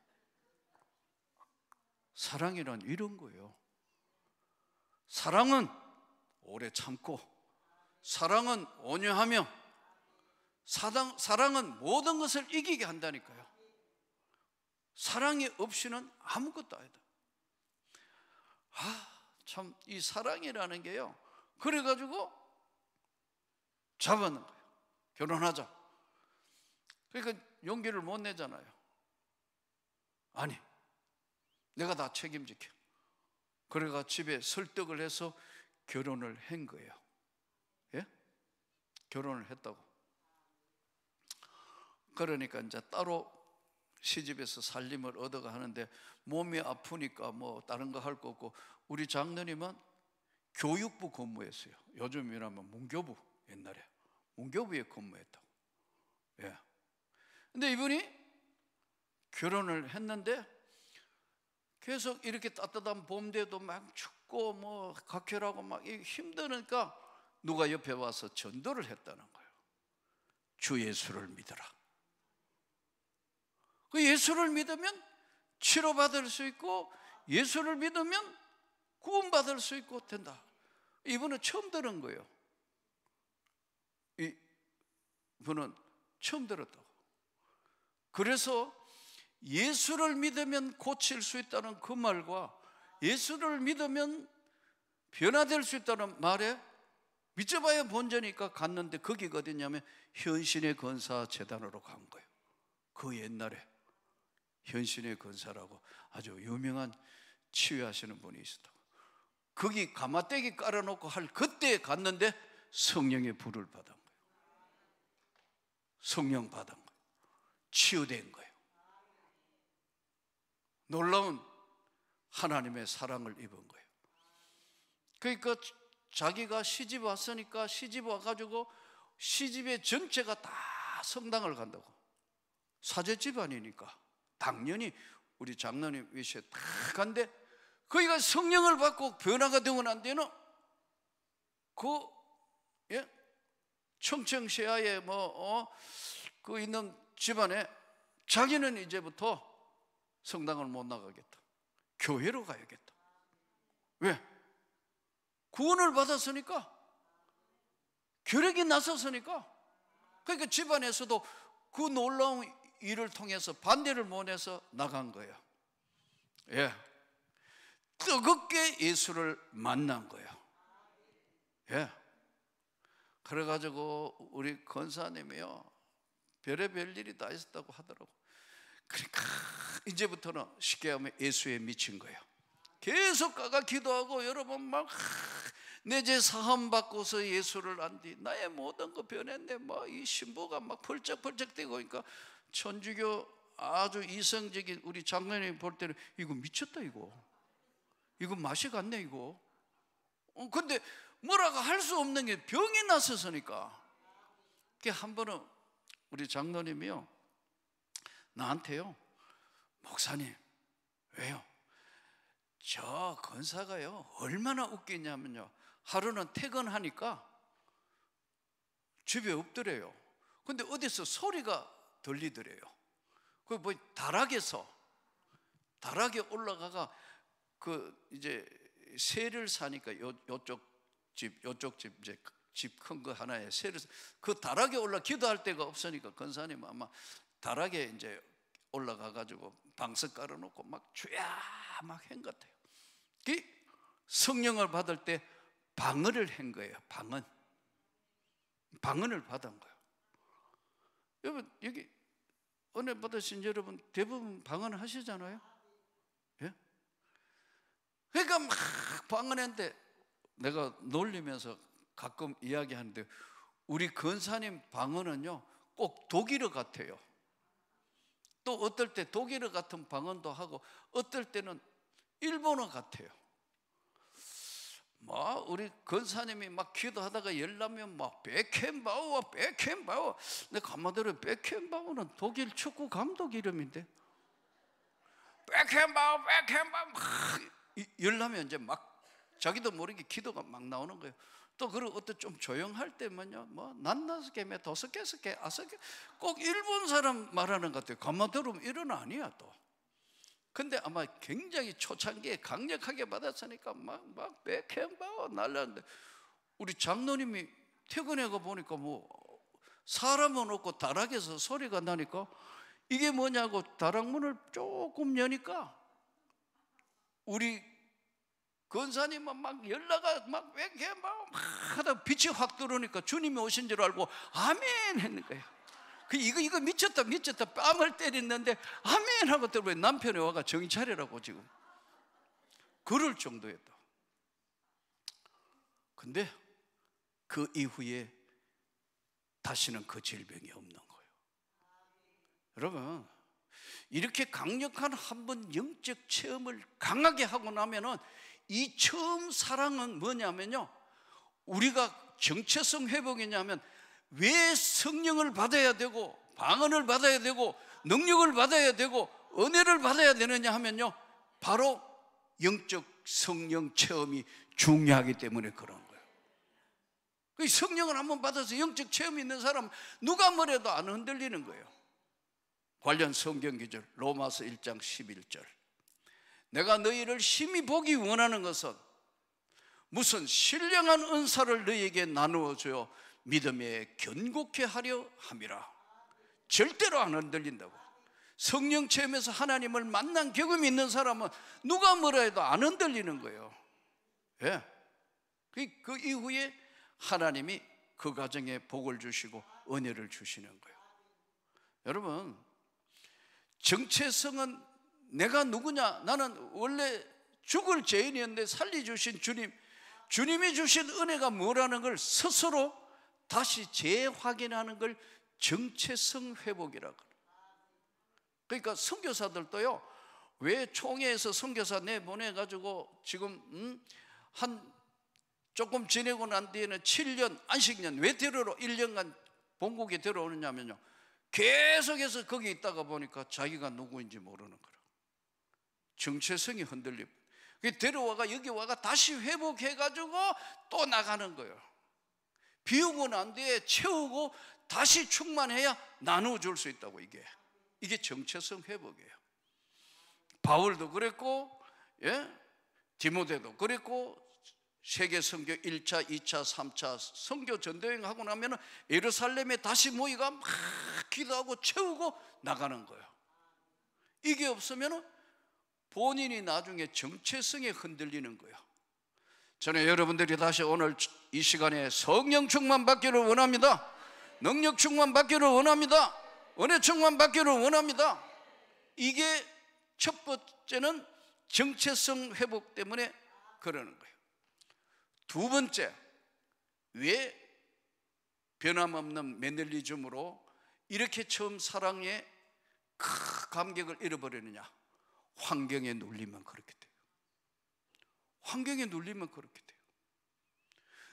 사랑이란 이런 거예요. 사랑은 오래 참고, 사랑은 온유하며, 사랑은 모든 것을 이기게 한다니까요. 사랑이 없이는 아무것도 아니다. 참 이 사랑이라는 게요, 그래가지고 잡아는 거예요. 결혼하자. 그러니까 용기를 못 내잖아요. 아니, 내가 다 책임질게. 그래가 집에 설득을 해서 결혼을 한 거예요. 예? 결혼을 했다고. 그러니까 이제 따로 시집에서 살림을 얻어가 하는데 몸이 아프니까 뭐 다른 거 할 거 없고, 우리 장로님은 교육부 근무했어요. 요즘이라면 문교부, 옛날에 문교부에 근무했다고. 예. 근데 이분이 결혼을 했는데 계속 이렇게 따뜻한 봄때도 막 춥고 뭐 각혈하고 막 힘드니까 누가 옆에 와서 전도를 했다는 거예요. 주 예수를 믿어라. 그 예수를 믿으면 치료받을 수 있고, 예수를 믿으면 구원받을 수 있고 된다. 이분은 처음 들은 거예요. 이분은 처음 들었다고. 그래서 예수를 믿으면 고칠 수 있다는 그 말과 예수를 믿으면 변화될 수 있다는 말에 믿어봐야 본전이니까 갔는데, 거기가 어디냐면 현신의 권사 재단으로 간 거예요. 그 옛날에 현신의 권사라고 아주 유명한 치유하시는 분이 있었다고. 거기 가마떼기 깔아놓고 할 그때 갔는데 성령의 불을 받은 거예요. 성령 받은 거예요. 치유된 거예요. 놀라운 하나님의 사랑을 입은 거예요. 그러니까 자기가 시집 왔으니까 시집 와가지고 시집의 전체가 다 성당을 간다고. 사제 집안이니까 당연히 우리 장로님 위시에 다 간데, 거기가 성령을 받고 변화가 되고 난 뒤에는 청청시야에 그 있는 집안에 자기는 이제부터 성당을 못 나가겠다. 교회로 가야겠다. 왜? 구원을 받았으니까, 결핵이 났었으니까. 그러니까 집안에서도 그 놀라운 일을 통해서 반대를 못 해서 나간 거예요. 예. 뜨겁게 예수를 만난 거예요. 예. 그래가지고 우리 권사님이요, 별의별 일이 다 있었다고 하더라고. 그러니까 이제부터는 쉽게 하면 예수에 미친 거예요. 계속 가가 기도하고 여러분 막 내 죄 사함 받고서 예수를 안디 나의 모든 거 변했네. 막 이 신부가 막 펄쩍펄쩍 뛰고 그러니까 천주교 아주 이성적인 우리 장로님 볼 때는 이거 미쳤다 이거 맛이 갔네 이거. 근데 뭐라고 할 수 없는 게 병이 났었으니까. 한 번은 우리 장로님이요 나한테요, 목사님 왜요? 저 권사가요 얼마나 웃기냐면요, 하루는 퇴근하니까 집에 없더래요. 근데 어디서 소리가 들리더래요. 그 뭐 다락에 올라가가 그 이제 새를 사니까 요쪽 집 이제 집 큰 거 하나에 새를 그 다락에 올라 기도할 데가 없으니까 권사님 아마 다락에 이제 올라가 가지고 방석 깔아놓고 막 주야 막 한 것 같아요. 성령을 받을 때 방언을 한 거예요. 방언을 받은 거예요. 여러분 여기 은혜 받으신 여러분 대부분 방언 하시잖아요. 예? 그러니까 막 방언했는데 내가 놀리면서 가끔 이야기하는데 우리 권사님 방언은요 꼭 독일어 같아요. 또 어떨 때 독일어 같은 방언도 하고 어떨 때는 일본어 같아요. 막 우리 권사님이 막 기도하다가 열나면 막 베켄바우어 내가 가만히 베켄바우어는 독일 축구 감독 이름인데 베켄바우 막 열나면 이제 막 자기도 모르게 기도가 막 나오는 거예요. 또 그리고 어떤 좀 조용할 때면요 뭐 난나스케메 도스케스케 아스케 꼭 일본 사람 말하는 것 같아요. 가만 들으면 이런 아니야 또. 근데 아마 굉장히 초창기에 강력하게 받았으니까 막 베켄바우 날렸는데 우리 장로님이 퇴근해가 보니까 뭐 사람은 없고 다락에서 소리가 나니까 이게 뭐냐고 다락문을 조금 여니까 우리 권사님은 막 연락가 막 베켄바우 막 하다 빛이 확 들어오니까 주님이 오신 줄 알고 아멘 했는 거예요. 이거 미쳤다 뺨을 때렸는데 아멘 하고 들어보니 남편이 와가 정신 차리라고 지금 그럴 정도였다. 근데 그 이후에 다시는 그 질병이 없는 거예요. 여러분 이렇게 강력한 한 번 영적 체험을 강하게 하고 나면은 이 처음 사랑은 뭐냐면요, 우리가 정체성 회복이냐면 왜 성령을 받아야 되고 방언을 받아야 되고 능력을 받아야 되고 은혜를 받아야 되느냐 하면요, 바로 영적 성령 체험이 중요하기 때문에 그런 거예요. 성령을 한번 받아서 영적 체험이 있는 사람 누가 뭐래도 안 흔들리는 거예요. 관련 성경 기절 로마서 1장 11절 내가 너희를 심히 보기 원하는 것은 무슨 신령한 은사를 너희에게 나누어 주어 믿음에 견고케 하려 함이라. 절대로 안 흔들린다고. 성령 체험에서 하나님을 만난 경험이 있는 사람은 누가 뭐라 해도 안 흔들리는 거예요. 예. 그 이후에 하나님이 그 가정에 복을 주시고 은혜를 주시는 거예요. 여러분 정체성은 내가 누구냐, 나는 원래 죽을 죄인이었는데 살려주신 주님이 주신 은혜가 뭐라는 걸 스스로 다시 재확인하는 걸 정체성 회복이라고 그래요. 그러니까 선교사들도요, 왜 총회에서 선교사 내보내가지고 지금 한 조금 지내고 난 뒤에는 7년 안식년 외태로로 1년간 본국에 들어오느냐면요, 계속해서 거기 있다가 보니까 자기가 누구인지 모르는 거예요. 정체성이 흔들리고 데려와가 여기 와가 다시 회복해가지고 또 나가는 거예요. 비우고 난 뒤에 채우고 다시 충만해야 나눠줄 수 있다고. 이게 정체성 회복이에요. 바울도 그랬고, 예? 디모데도 그랬고, 세계 선교 1차, 2차, 3차 선교 전도여행 하고 나면 예루살렘에 다시 모이가 막 기도하고 채우고 나가는 거예요. 이게 없으면 본인이 나중에 정체성에 흔들리는 거예요. 저는 여러분들이 다시 오늘 이 시간에 성령 충만 받기를 원합니다. 능력 충만 받기를 원합니다. 은혜 충만 받기를 원합니다. 이게 첫 번째는 정체성 회복 때문에 그러는 거예요. 두 번째, 왜 변함없는 매너리즘으로 이렇게 처음 사랑에 큰 감격을 잃어버리느냐? 환경에 눌리면 그렇게 돼요. 환경에 눌리면 그렇게 돼요.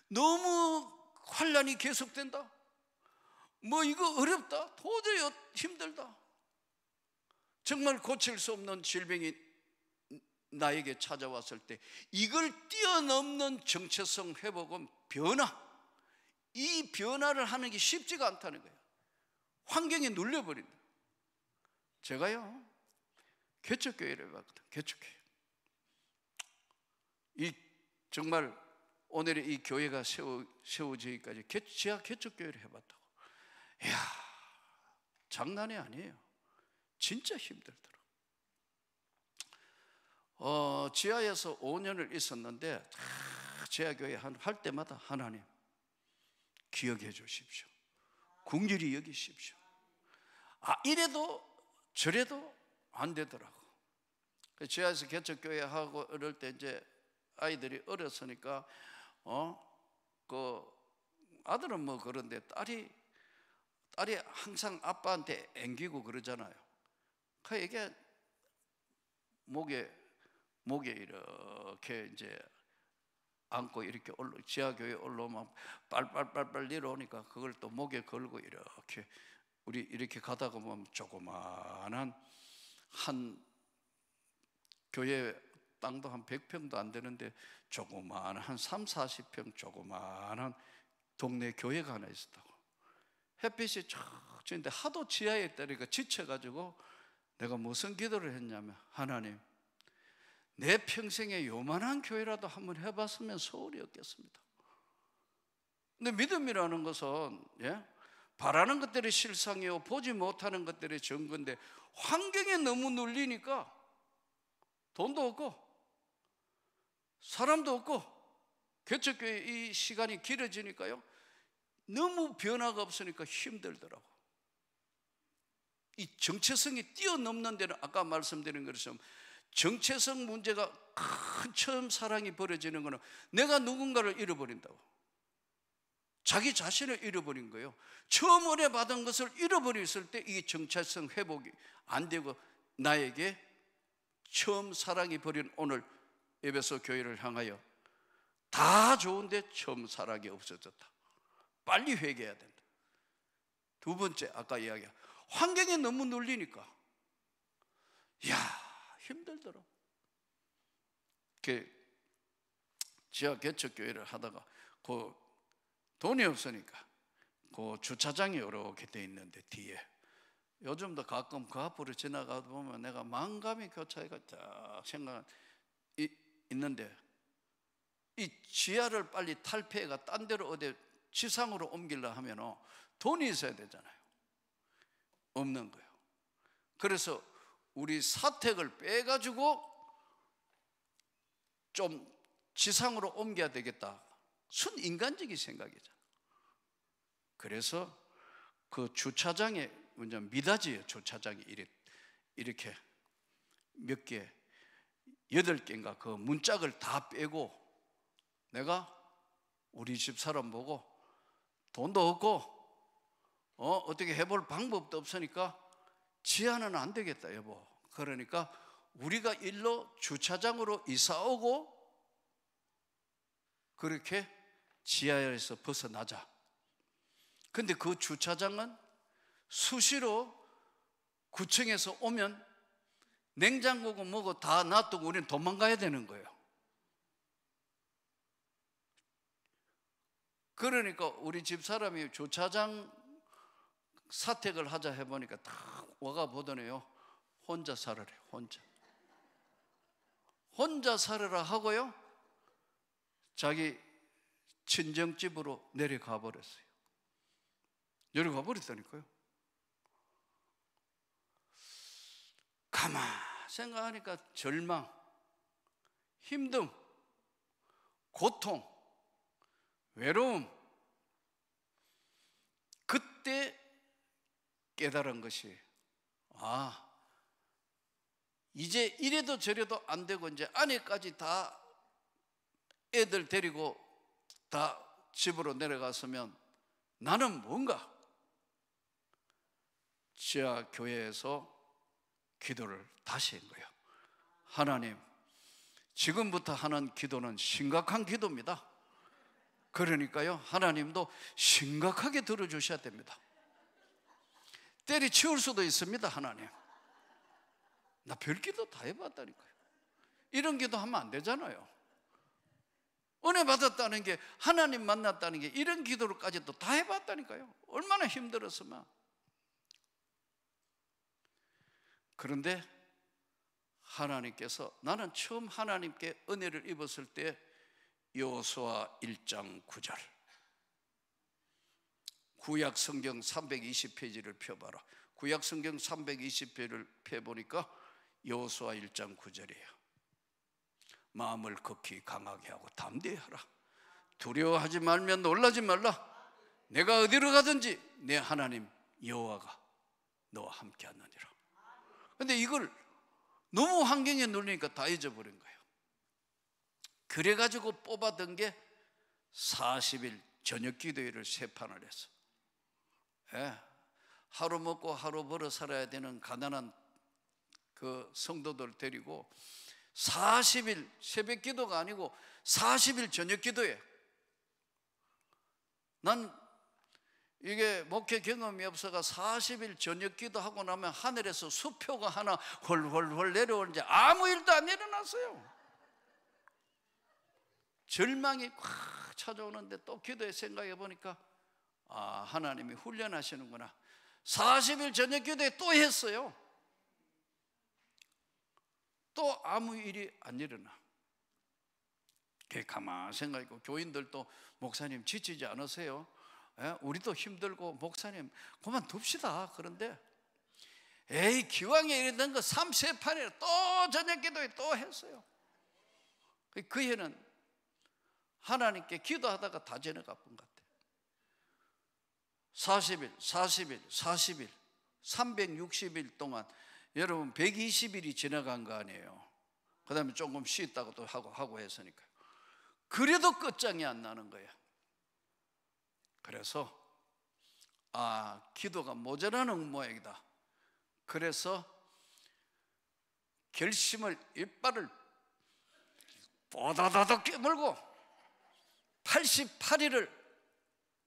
너무 환란이 계속된다. 뭐 이거 어렵다. 도저히 힘들다. 정말 고칠 수 없는 질병이 나에게 찾아왔을 때 이걸 뛰어넘는 정체성 회복은 변화. 이 변화를 하는 게 쉽지가 않다는 거예요. 환경에 눌려버린다. 제가요, 개척교회를 해봤거든. 개척교회. 이 정말 오늘의 이 교회가 세워지기까지 제가 개척교회를 해봤다고. 이야, 장난이 아니에요. 진짜 힘들더라고요. 지하에서 5년을 있었는데 지하교회 할 때마다 하나님 기억해 주십시오. 긍휼히 여기십시오. 이래도 저래도 안 되더라고. 지하에서 개척교회 하고 이럴 때 이제 아이들이 어렸으니까 그 아들은 뭐 그런데 딸이 항상 아빠한테 앵기고 그러잖아요. 이게 목에 이렇게 이제 안고 이렇게 지하교회 올라오면 빨빨빨빨 내려오니까 그걸 또 목에 걸고 이렇게 우리 이렇게 가다가 보면 조그마한 한 교회 땅도 한 100평도 안 되는데 조그마한 한 30-40평 조그마한 동네 교회가 하나 있었다고. 햇빛이 쫙 쬐는데 하도 지하에 있다니까 지쳐가지고 내가 무슨 기도를 했냐면, 하나님, 내 평생에 요만한 교회라도 한번 해봤으면 소원이 없겠습니다. 근데 믿음이라는 것은 바라는 것들이 실상이요 보지 못하는 것들이 증거인데 환경에 너무 눌리니까 돈도 없고 사람도 없고 개척교회 이 시간이 길어지니까요 너무 변화가 없으니까 힘들더라고. 이 정체성이 뛰어넘는 데는 아까 말씀드린 것처럼 정체성 문제가 큰 처음 사랑이 벌어지는 것은 내가 누군가를 잃어버린다고. 자기 자신을 잃어버린 거예요. 처음 은혜 받은 것을 잃어버렸을 때 이 정체성 회복이 안 되고 나에게 처음 사랑이 버린 오늘 에베소 교회를 향하여 다 좋은데 처음 사랑이 없어졌다. 빨리 회개해야 된다. 두 번째, 아까 이야기한 환경에 너무 눌리니까 힘들더라고. 지하 개척교회를 하다가 돈이 없으니까 그 주차장이 이렇게 돼 있는데 뒤에 요즘도 가끔 그 앞으로 지나가다 보면 내가 만감이 교차해가 딱 생각 있는데 이 지하를 빨리 탈피해가 딴 데로 어디 지상으로 옮기려 하면 돈이 있어야 되잖아요. 없는 거예요. 그래서 우리 사택을 빼가지고 좀 지상으로 옮겨야 되겠다. 순인간적인 생각이잖아. 그래서 그 주차장에 완전 미닫이에요. 주차장이 이렇게 몇 개, 8개인가 그 문짝을 다 빼고 내가 우리 집 사람 보고 돈도 없고 어떻게 해볼 방법도 없으니까 지하는 안 되겠다 여보. 그러니까 우리가 일로 주차장으로 이사 오고 그렇게 지하에서 벗어나자. 근데 그 주차장은 수시로 구청에서 오면 냉장고고 뭐고 다 놔두고 우리는 도망가야 되는 거예요. 그러니까 우리 집 사람이 주차장 사택을 하자 해보니까 다 와가 보더네요. 혼자 살으래. 혼자 살으라 하고요 자기 친정집으로 내려가 버렸어요. 내려가 버렸다니까요. 가만 생각하니까 절망, 힘듦, 고통, 외로움. 그때 깨달은 것이 이제 이래도 저래도 안 되고 이제 아내까지 다 애들 데리고 다 집으로 내려갔으면 나는 뭔가 지하 교회에서 기도를 다시 한 거예요. 하나님, 지금부터 하는 기도는 심각한 기도입니다. 그러니까요, 하나님도 심각하게 들어주셔야 됩니다. 때리치울 수도 있습니다. 하나님, 나 별기도 다 해봤다니까요. 이런 기도하면 안 되잖아요. 은혜 받았다는 게, 하나님 만났다는 게, 이런 기도를까지도 다 해봤다니까요. 얼마나 힘들었으면. 그런데 하나님께서, 나는 처음 하나님께 은혜를 입었을 때 여호수아 1장 9절, 구약 성경 320페이지를 펴봐라. 구약 성경 320페이지를 펴보니까 여호수아 1장 9절이에요. 마음을 극히 강하게 하고 담대히 하라. 두려워하지 말며 놀라지 말라. 내가 어디로 가든지 내 하나님 여호와가 너와 함께 하느니라. 그런데 이걸 너무 환경에 눌리니까 다 잊어버린 거예요. 그래가지고 뽑아둔 게 40일 저녁 기도회를 3판을 했어. 예, 하루 먹고 하루 벌어 살아야 되는 가난한 그 성도들 데리고 40일 새벽 기도가 아니고 40일 저녁 기도회. 난 이게 목회 경험이 없어가 40일 저녁 기도하고 나면 하늘에서 수표가 하나 헐헐헐 내려오는지 아무 일도 안 일어났어요. 절망이 꽉 찾아오는데 또 기도에 생각해 보니까, 아, 하나님이 훈련하시는구나. 40일 저녁 기도에 또 했어요. 또 아무 일이 안 일어나. 가만히 생각하고, 교인들도 목사님 지치지 않으세요? 예? 우리도 힘들고 목사님 그만둡시다. 그런데 에이, 기왕에 이랬던 거 3세판에 또 저녁 기도에 또 했어요. 그 해는 하나님께 기도하다가 다 지나가 본 것 같아요. 40일, 40일, 40일, 360일 동안 여러분 120일이 지나간 거 아니에요. 그 다음에 조금 쉬었다고 또 하고 했으니까요. 그래도 끝장이 안 나는 거예요. 그래서 기도가 모자라는 모양이다. 그래서 결심을, 이빨을 뽀다다닥 깨물고 88일을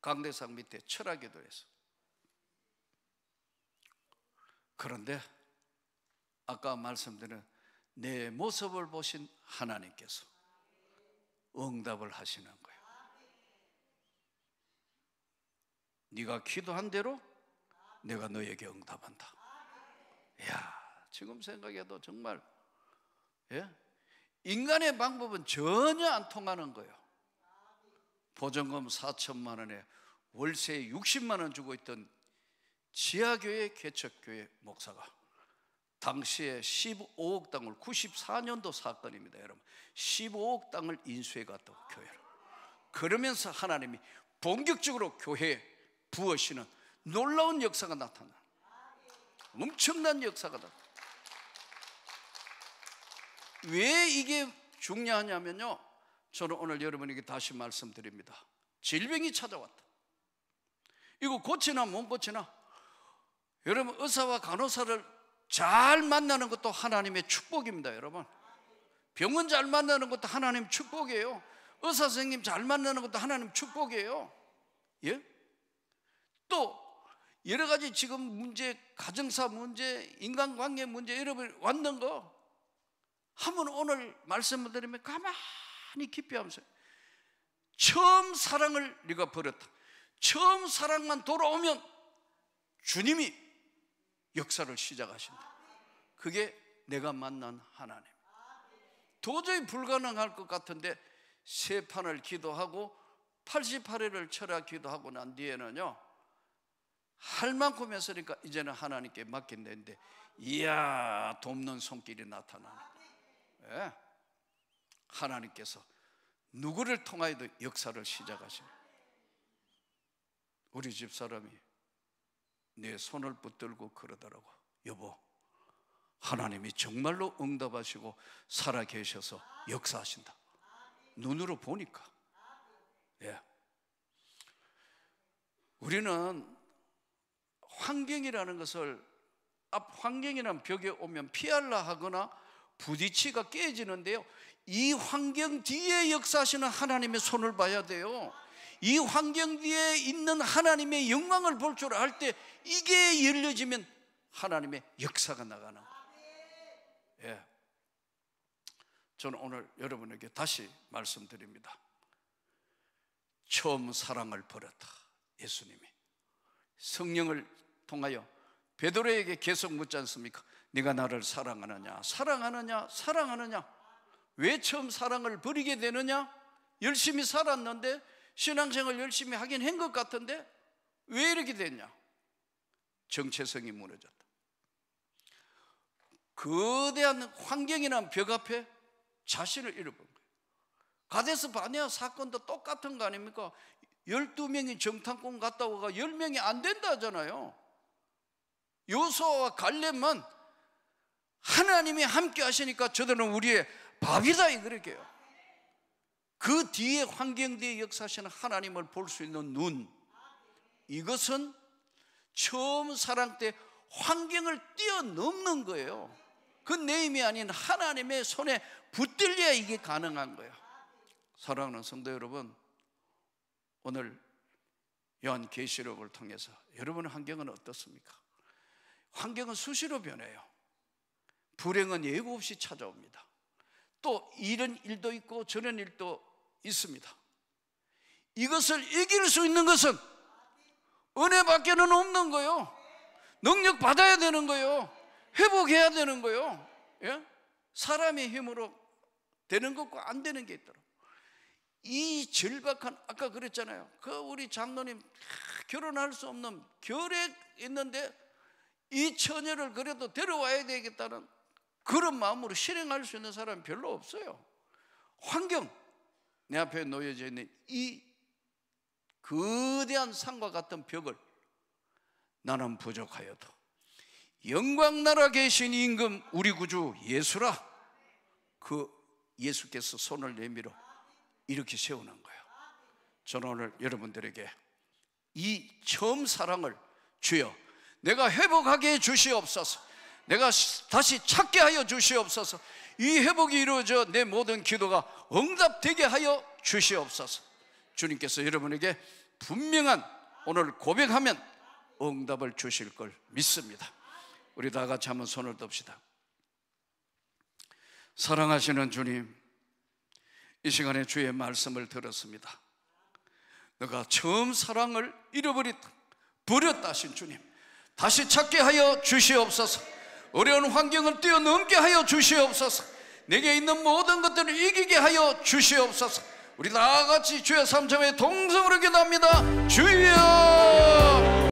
강대상 밑에 철학기도를 했어. 그런데 아까 말씀드린 내 모습을 보신 하나님께서 응답을 하시는 거예요. 네가 기도한 대로 내가 너에게 응답한다. 이야, 지금 생각해도 정말, 예? 인간의 방법은 전혀 안 통하는 거예요. 보증금 4천만 원에 월세 60만 원 주고 있던 지하교회 개척교회 목사가 당시에 15억 땅을, 94년도 사건입니다. 여러분, 15억 땅을 인수해 갔다고, 교회를. 그러면서 하나님이 본격적으로 교회에 부으시는 놀라운 역사가 나타나. 엄청난 역사가 나타나. 왜 이게 중요하냐면요, 저는 오늘 여러분에게 다시 말씀드립니다. 질병이 찾아왔다. 이거 고치나 못 고치나? 여러분, 의사와 간호사를 잘 만나는 것도 하나님의 축복입니다. 여러분, 병원 잘 만나는 것도 하나님 축복이에요. 의사 선생님 잘 만나는 것도 하나님 축복이에요. 예? 또 여러 가지 지금 문제, 가정사 문제, 인간관계 문제, 여러분 왔는 거 한번 오늘 말씀을 드리면 가만히 깊이 하면서, 처음 사랑을 네가 버렸다. 처음 사랑만 돌아오면 주님이 역사를 시작하신다. 그게 내가 만난 하나님. 도저히 불가능할 것 같은데 3판을 기도하고 88회를 철학 기도하고 난 뒤에는요, 할 만큼 했으니까 이제는 하나님께 맡긴다는데, 이야, 돕는 손길이 나타나네. 예? 하나님께서 누구를 통하여도 역사를 시작하시네. 우리 집사람이 내 손을 붙들고 그러더라고. 여보, 하나님이 정말로 응답하시고 살아계셔서 역사하신다. 눈으로 보니까. 예. 우리는 환경이라는 것을 환경이라는 벽에 오면 피하려 하거나 부딪히가 깨지는데요, 이 환경 뒤에 역사하시는 하나님의 손을 봐야 돼요. 이 환경 뒤에 있는 하나님의 영광을 볼 줄 알 때 이게 열려지면 하나님의 역사가 나가는 거예요. 예. 저는 오늘 여러분에게 다시 말씀드립니다. 처음 사랑을 버렸다. 예수님이 성령을 통하여 베드로에게 계속 묻지 않습니까? 네가 나를 사랑하느냐, 사랑하느냐, 사랑하느냐. 왜 처음 사랑을 버리게 되느냐? 열심히 살았는데, 신앙생활 열심히 하긴 한 것 같은데 왜 이렇게 됐냐? 정체성이 무너졌다. 거대한 환경이란 벽 앞에 자신을 잃어본 거예요. 가데스 바네아 사건도 똑같은 거 아닙니까? 12명이 정탐꾼 갔다 오가 10명이 안 된다 하잖아요. 요수아와 갈렙만 하나님이 함께 하시니까 저들은 우리의 밥이다 이거래요. 그 뒤에 환경 뒤에 역사하시는 하나님을 볼 수 있는 눈, 이것은 처음 사랑 때 환경을 뛰어넘는 거예요. 그 내 힘이 아닌 하나님의 손에 붙들려야 이게 가능한 거예요. 사랑하는 성도 여러분, 오늘 요한계시록을 통해서 여러분의 환경은 어떻습니까? 환경은 수시로 변해요. 불행은 예고 없이 찾아옵니다. 또 이런 일도 있고 저런 일도 있습니다. 이것을 이길 수 있는 것은 은혜밖에는 없는 거예요. 능력 받아야 되는 거예요. 회복해야 되는 거예요. 예? 사람의 힘으로 되는 것과 안 되는 게 있더라고요. 이 절박한, 아까 그랬잖아요. 그 우리 장로님 결혼할 수 없는 결핵 있는데 이 처녀를 그래도 데려와야 되겠다는 그런 마음으로 실행할 수 있는 사람이 별로 없어요. 환경, 내 앞에 놓여져 있는 이 거대한 산과 같은 벽을 나는 부족하여도 영광나라 계신 임금 우리 구주 예수라, 그 예수께서 손을 내밀어 이렇게 세우는 거예요. 저는 오늘 여러분들에게 이 처음 사랑을 주여 내가 회복하게 해 주시옵소서, 내가 다시 찾게 하여 주시옵소서, 이 회복이 이루어져 내 모든 기도가 응답되게 하여 주시옵소서. 주님께서 여러분에게 분명한 오늘 고백하면 응답을 주실 걸 믿습니다. 우리 다 같이 한번 손을 듭시다. 사랑하시는 주님, 이 시간에 주의 말씀을 들었습니다. 너가 처음 사랑을 잃어버렸다, 버렸다 하신 주님, 다시 찾게 하여 주시옵소서. 어려운 환경을 뛰어넘게 하여 주시옵소서. 내게 있는 모든 것들을 이기게 하여 주시옵소서. 우리 다 같이 주의 삼참에 동성으로 기도합니다. 주여!